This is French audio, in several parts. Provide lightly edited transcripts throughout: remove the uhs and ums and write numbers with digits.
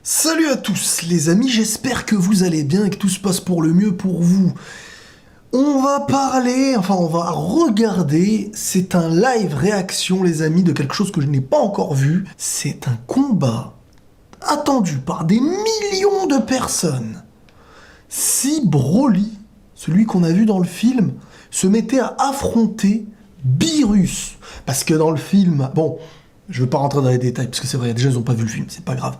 Salut à tous les amis, j'espère que vous allez bien et que tout se passe pour le mieux pour vous. On va regarder, c'est un live réaction les amis de quelque chose que je n'ai pas encore vu. C'est un combat attendu par des millions de personnes. Si Broly, celui qu'on a vu dans le film, se mettait à affronter Beerus. Parce que dans le film, bon, je veux pas rentrer dans les détails, parce que c'est vrai, déjà ils ont pas vu le film, c'est pas grave.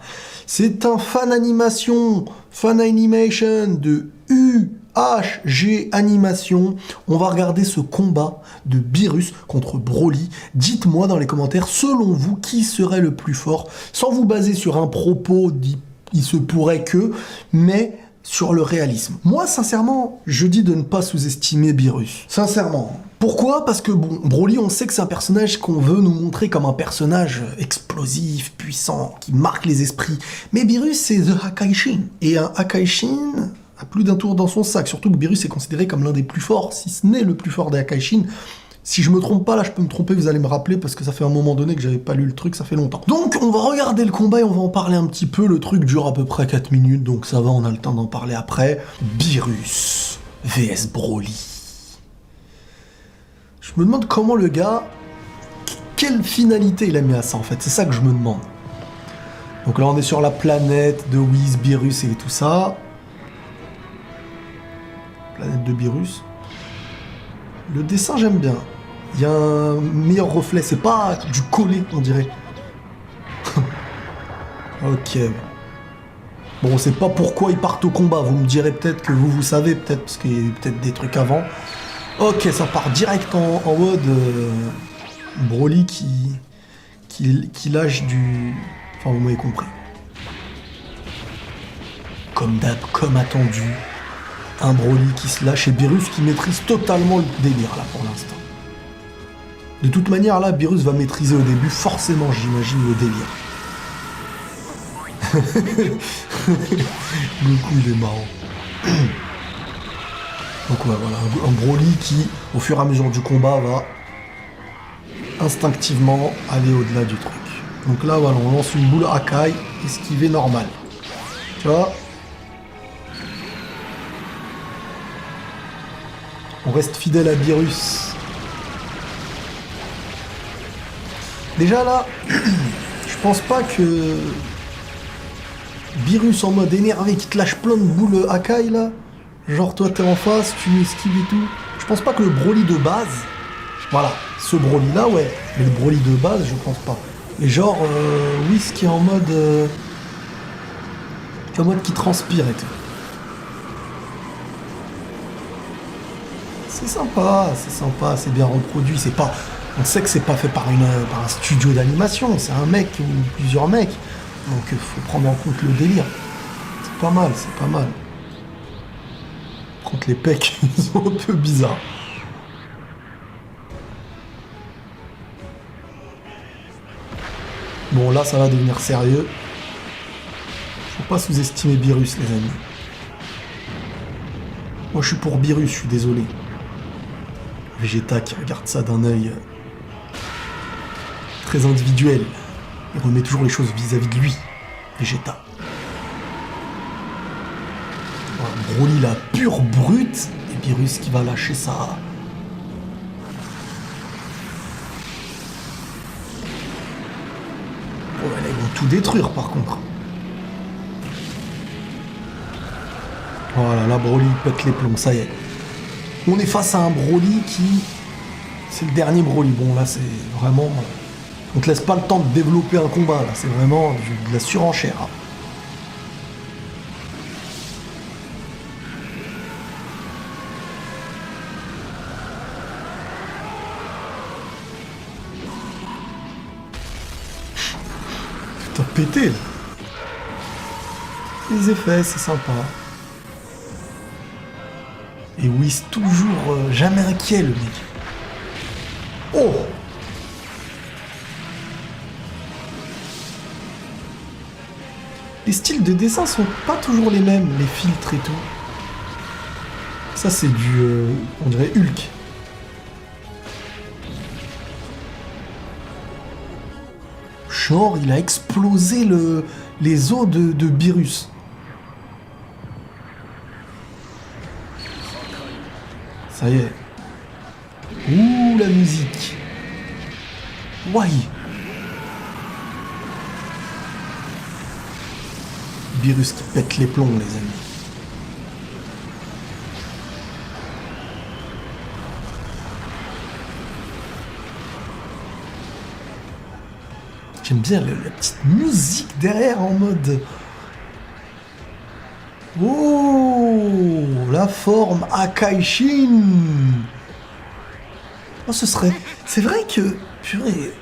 C'est un fan animation de UHG Animation. On va regarder ce combat de Beerus contre Broly. Dites-moi dans les commentaires, selon vous, qui serait le plus fort, sans vous baser sur un propos dit il se pourrait que, mais sur le réalisme. Moi, sincèrement, je dis de ne pas sous-estimer Beerus. Sincèrement. Pourquoi ? Parce que, bon, Broly, on sait que c'est un personnage qu'on veut nous montrer comme un personnage explosif, puissant, qui marque les esprits. Mais Beerus, c'est The Hakaishin. Et un Hakaishin a plus d'un tour dans son sac. Surtout que Beerus est considéré comme l'un des plus forts, si ce n'est le plus fort des Hakaishin. Si je me trompe pas, là je peux me tromper, vous allez me rappeler, parce que ça fait un moment donné que j'avais pas lu le truc, ça fait longtemps. Donc on va regarder le combat et on va en parler un petit peu, le truc dure à peu près 4 minutes, donc ça va, on a le temps d'en parler après. Beerus vs Broly. Je me demande comment le gars, quelle finalité il a mis à ça en fait, c'est ça que je me demande. Donc là on est sur la planète de Whis, Beerus et tout ça. Planète de Beerus. Le dessin j'aime bien. Il y a un meilleur reflet, c'est pas du collé, on dirait. Ok. Bon, on sait pas pourquoi ils partent au combat, vous me direz peut-être que vous savez, peut-être, parce qu'il y a peut-être des trucs avant. Ok, ça part direct en mode Broly qui lâche du... Enfin, vous m'avez compris. Comme d'hab, comme attendu, un Broly qui se lâche et Beerus qui maîtrise totalement le délire, là, pour l'instant. De toute manière, là, Beerus va maîtriser au début, forcément, j'imagine, le délire. Le coup, il est marrant. Donc ouais, voilà, un Broly qui, au fur et à mesure du combat, va instinctivement aller au-delà du truc. Donc là, voilà, on lance une boule Hakai, esquiver normal. Tu vois ? On reste fidèle à Beerus. Déjà là, je pense pas que Beerus en mode énervé qui te lâche plein de boules Hakai là, genre toi t'es en face, tu esquives et tout. Je pense pas que le Broly de base, voilà, ce Broly là ouais, mais le Broly de base je pense pas. Mais genre Whis qui est en mode qui transpire et tout. C'est sympa, c'est bien reproduit, c'est pas... On sait que c'est pas fait par un studio d'animation, c'est un mec ou plusieurs mecs. Donc il faut prendre en compte le délire. C'est pas mal, c'est pas mal. Par contre les pecs, ils sont un peu bizarres. Bon là ça va devenir sérieux. Faut pas sous-estimer Beerus les amis. Moi je suis pour Beerus, je suis désolé. Vegeta qui regarde ça d'un œil très individuel. Il remet toujours les choses vis-à-vis de lui, Vegeta. Voilà, Broly la pure brute, et Beerus qui va lâcher ça. Oh là, ils vont tout détruire par contre. Voilà, là Broly pète les plombs, ça y est. On est face à un Broly qui... C'est le dernier Broly. Bon, là, c'est vraiment... On te laisse pas le temps de développer un combat, là. C'est vraiment de la surenchère. T'as pété, là. Les effets, c'est sympa. Et Whis toujours jamais inquiet, le mec. Oh! Les styles de dessin sont pas toujours les mêmes, les filtres et tout. Ça c'est du... on dirait Hulk. Genre, il a explosé les os de Beerus. Ça y est. Ouh, la musique. Why? Beerus qui pète les plombs, les amis. J'aime bien la petite musique derrière en mode... Oh, la forme Akaishin. Oh, ce serait... C'est vrai que... Purée...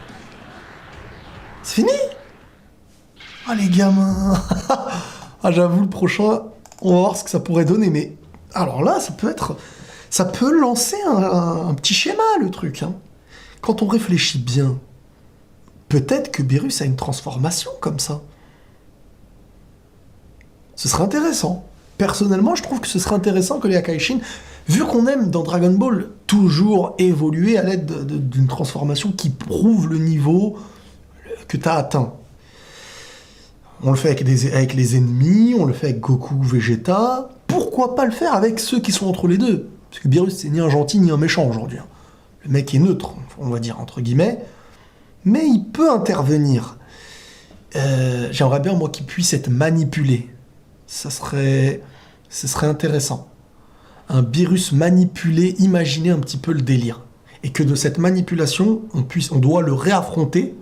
C'est fini? Ah, les gamins. Ah, j'avoue, le prochain, on va voir ce que ça pourrait donner. Mais alors là, ça peut être... Ça peut lancer un petit schéma, le truc. Hein. Quand on réfléchit bien, peut-être que Beerus a une transformation comme ça. Ce serait intéressant. Personnellement, je trouve que ce serait intéressant que les Akaishin, vu qu'on aime dans Dragon Ball toujours évoluer à l'aide d'une transformation qui prouve le niveau que tu as atteint. On le fait avec les ennemis, on le fait avec Goku, Vegeta. Pourquoi pas le faire avec ceux qui sont entre les deux? Parce que Beerus, c'est ni un gentil ni un méchant aujourd'hui. Le mec est neutre, on va dire, entre guillemets. Mais il peut intervenir. J'aimerais bien, moi, qu'il puisse être manipulé. Ce serait intéressant. Un Beerus manipulé, imaginer un petit peu le délire. Et que de cette manipulation, on doit le réaffronter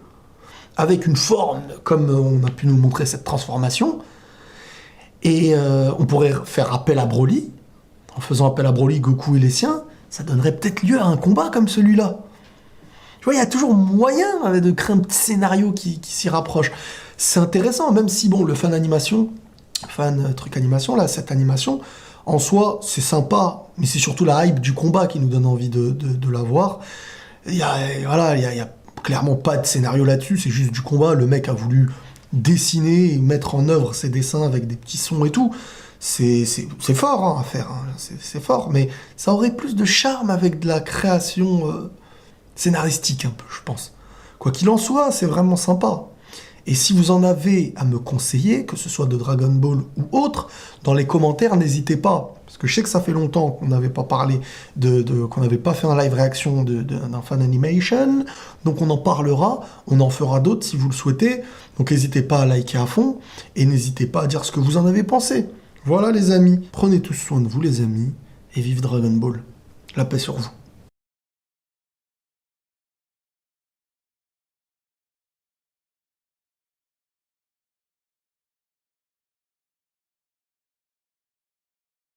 avec une forme, comme on a pu nous montrer cette transformation. Et on pourrait faire appel à Broly. En faisant appel à Broly, Goku et les siens, ça donnerait peut-être lieu à un combat comme celui-là. Tu vois, il y a toujours moyen de créer un petit scénario qui s'y rapproche. C'est intéressant, même si, bon, le fan animation, là, cette animation, en soi, c'est sympa, mais c'est surtout la hype du combat qui nous donne envie de la voir. Il y a clairement pas de scénario là-dessus, c'est juste du combat. Le mec a voulu dessiner et mettre en œuvre ses dessins avec des petits sons et tout. C'est fort hein, à faire, hein. C'est fort, mais ça aurait plus de charme avec de la création scénaristique un peu, je pense. Quoi qu'il en soit, c'est vraiment sympa. Et si vous en avez à me conseiller, que ce soit de Dragon Ball ou autre, dans les commentaires, n'hésitez pas. Parce que je sais que ça fait longtemps qu'on n'avait pas parlé qu'on n'avait pas fait un live réaction d'un fan animation. Donc on en parlera, on en fera d'autres si vous le souhaitez. Donc n'hésitez pas à liker à fond et n'hésitez pas à dire ce que vous en avez pensé. Voilà les amis, prenez tous soin de vous les amis et vive Dragon Ball. La paix sur vous.